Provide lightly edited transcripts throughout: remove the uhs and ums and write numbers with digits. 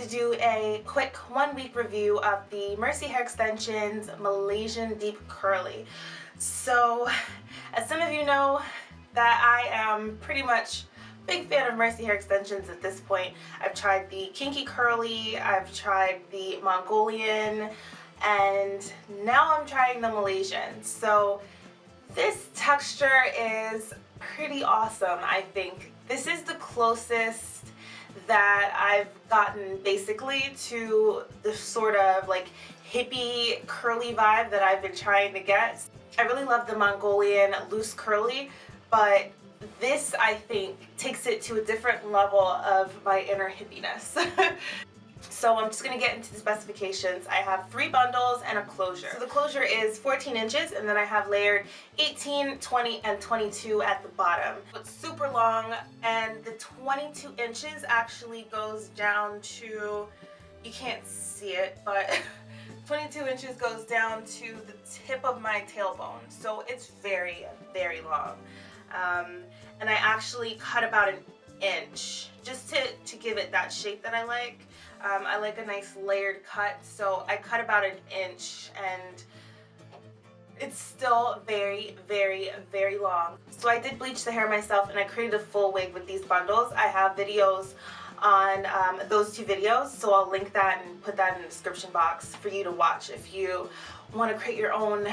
to do a quick 1-week review of the Mercy Hair Extensions Malaysian Deep Curly. So, as some of you know, that I am pretty much a big fan of Mercy Hair Extensions at this point. I've tried the Kinky Curly, I've tried the Mongolian, and now I'm trying the Malaysian. So this texture is pretty awesome, I think. This is the closest that I've gotten basically to the sort of like hippie curly vibe that I've been trying to get. I really love the Mongolian loose curly, but this, I think, takes it to a different level of my inner hippiness. So I'm just going to get into the specifications. I have 3 bundles and a closure. So the closure is 14 inches, and then I have layered 18, 20, and 22 at the bottom. It's super long, and the 22 inches actually goes down to, you can't see it, but 22 inches goes down to the tip of my tailbone. So it's very, very long. And I actually cut about an inch just to give it that shape that I like. I like a nice layered cut, so I cut about an inch, and it's still very, very, very long. So I did bleach the hair myself, and I created a full wig with these bundles. I have videos on those 2 videos, so I'll link that and put that in the description box for you to watch if you want to create your own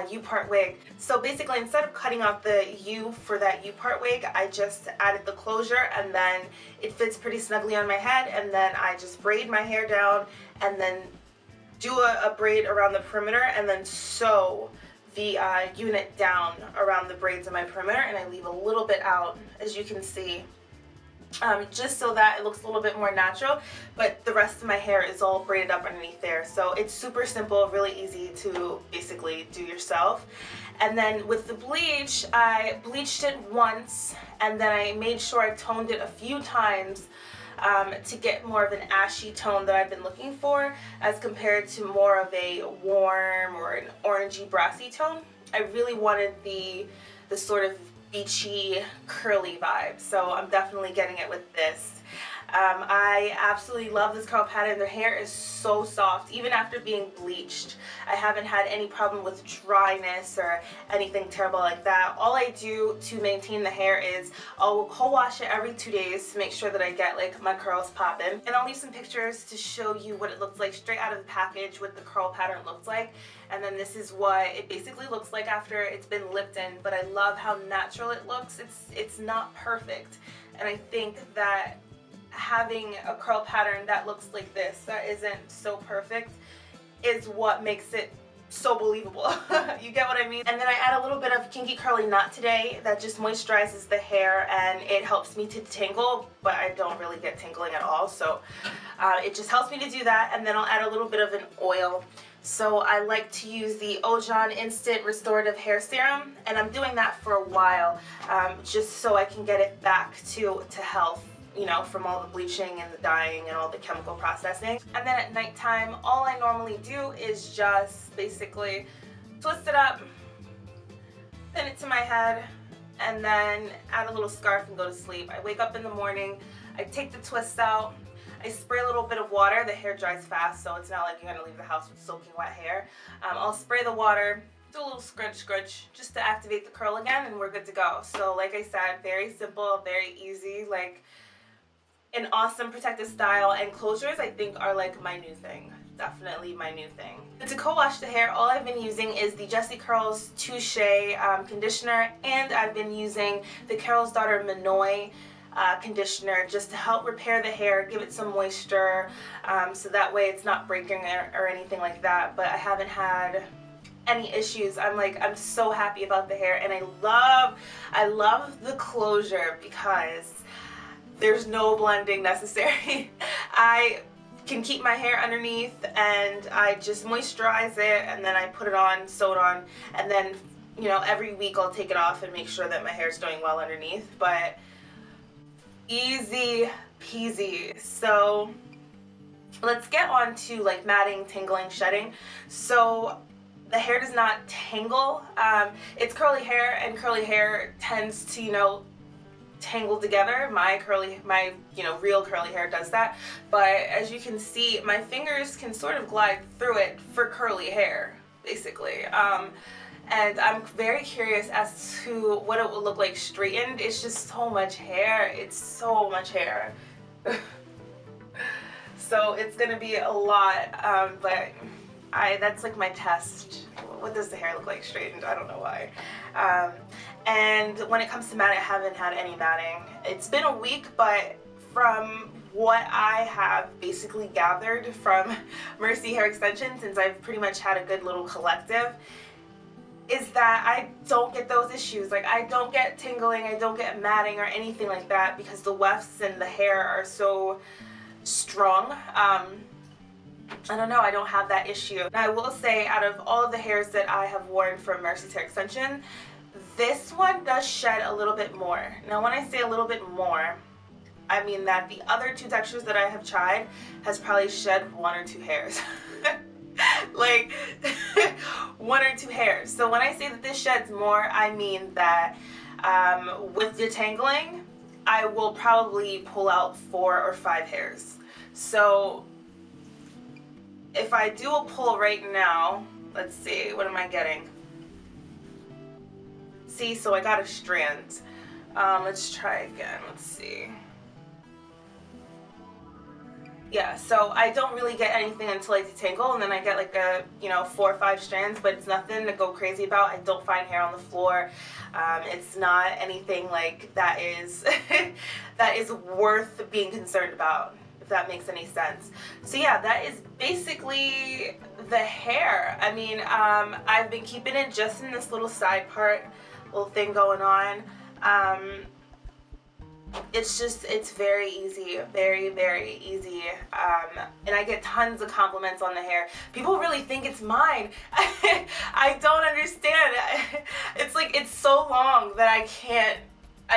U-part wig. So basically, instead of cutting out the U for that U-part wig, I just added the closure, and then it fits pretty snugly on my head, and then I just braid my hair down and then do a braid around the perimeter, and then sew the unit down around the braids of my perimeter, and I leave a little bit out, as you can see. Just so that it looks a little bit more natural, but the rest of my hair is all braided up underneath there. So it's super simple, really easy to basically do yourself. And then with the bleach, I bleached it once, and then I made sure I toned it a few times to get more of an ashy tone that I've been looking for, as compared to more of a warm or an orangey brassy tone. I really wanted the sort of beachy curly vibe, so I'm definitely getting it with this. I absolutely love this curl pattern. Their hair is so soft, even after being bleached. I haven't had any problem with dryness or anything terrible like that. All I do to maintain the hair is I'll co-wash it every 2 days to make sure that I get like my curls popping. And I'll leave some pictures to show you what it looks like straight out of the package, what the curl pattern looks like. And then this is what it basically looks like after it's been lipped in. But I love how natural it looks. It's not perfect, and I think that having a curl pattern that looks like this, that isn't so perfect, is what makes it so believable. You get what I mean? And then I add a little bit of Kinky Curly Knot today that just moisturizes the hair, and it helps me to tangle, but I don't really get tingling at all, so it just helps me to do that. And then I'll add a little bit of an oil. So I like to use the Ojan Instant Restorative Hair Serum, and I'm doing that for a while, just so I can get it back to health, you know, from all the bleaching and the dyeing and all the chemical processing. And then at nighttime, all I normally do is just basically twist it up, pin it to my head, and then add a little scarf and go to sleep. I wake up in the morning, I take the twists out, I spray a little bit of water. The hair dries fast, so it's not like you're gonna leave the house with soaking wet hair. I'll spray the water, do a little scrunch just to activate the curl again, and we're good to go. So like I said, very simple, very easy, like an awesome protective style, and closures I think are like my new thing. Definitely my new thing. And to co-wash the hair, all I've been using is the Jessie Curls Touche conditioner, and I've been using the Carol's Daughter Noire conditioner just to help repair the hair, give it some moisture, so that way it's not breaking or anything like that. But I haven't had any issues. I'm so happy about the hair, and I love the closure because there's no blending necessary. I can keep my hair underneath, and I just moisturize it, and then I put it on, sew it on, and then, you know, every week I'll take it off and make sure that my hair's doing well underneath. But easy peasy. So let's get on to like matting, tangling, shedding. So the hair does not tangle. It's curly hair, and curly hair tends to, you know, tangled together. My real curly hair does that, but as you can see, my fingers can sort of glide through it for curly hair, basically. And I'm very curious as to what it will look like straightened. It's just so much hair. It's so much hair. So it's gonna be a lot, but that's like my test. What does the hair look like straightened? I don't know why. And when it comes to matting, I haven't had any matting. It's been a week, but from what I have basically gathered from Mercy Hair Extensions, since I've pretty much had a good little collective, is that I don't get those issues. Like, I don't get tingling, I don't get matting or anything like that because the wefts and the hair are so strong. I don't know, I don't have that issue. And I will say, out of all of the hairs that I have worn from Mercy's Hair Extension, this one does shed a little bit more. Now when I say a little bit more, I mean that the other two textures that I have tried has probably shed 1 or 2 hairs. Like, 1 or 2 hairs. So when I say that this sheds more, I mean that with detangling, I will probably pull out 4 or 5 hairs. So if I do a pull right now, let's see, what am I getting? See, so I got a strand. Let's try again, let's see. Yeah, so I don't really get anything until I detangle, and then I get like a, 4 or 5 strands, but it's nothing to go crazy about. I don't find hair on the floor. It's not anything like that is that is worth being concerned about, if that makes any sense. So yeah, that is basically the hair. I mean, I've been keeping it just in this little side part, little thing going on. It's very easy, very, very easy, and I get tons of compliments on the hair. People really think it's mine. I don't understand. It's like, it's so long that I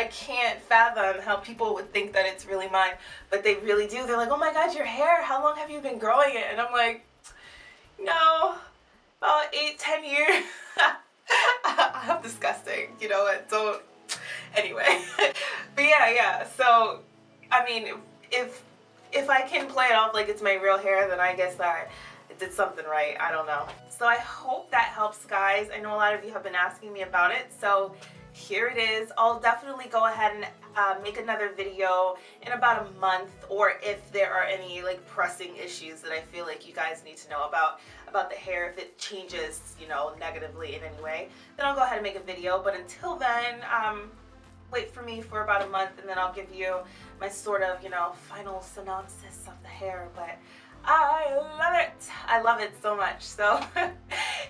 can't fathom how people would think that it's really mine, but they really do. They're like, oh my god, your hair, how long have you been growing it? And I'm like, no, about 8-10 years. I'm disgusting, you know what, don't. Anyway, but yeah, so, I mean, if I can play it off like it's my real hair, then I guess that it did something right, I don't know. So I hope that helps, guys. I know a lot of you have been asking me about it, so here it is. I'll definitely go ahead and make another video in about a month, or if there are any like pressing issues that I feel like you guys need to know about the hair, if it changes, negatively in any way, then I'll go ahead and make a video. But until then, wait for me for about a month, and then I'll give you my sort of, final synopsis of the hair. But I love it. I love it so much. So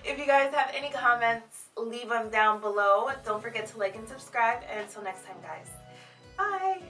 if you guys have any comments, leave them down below. Don't forget to like and subscribe. And until next time, guys. Bye.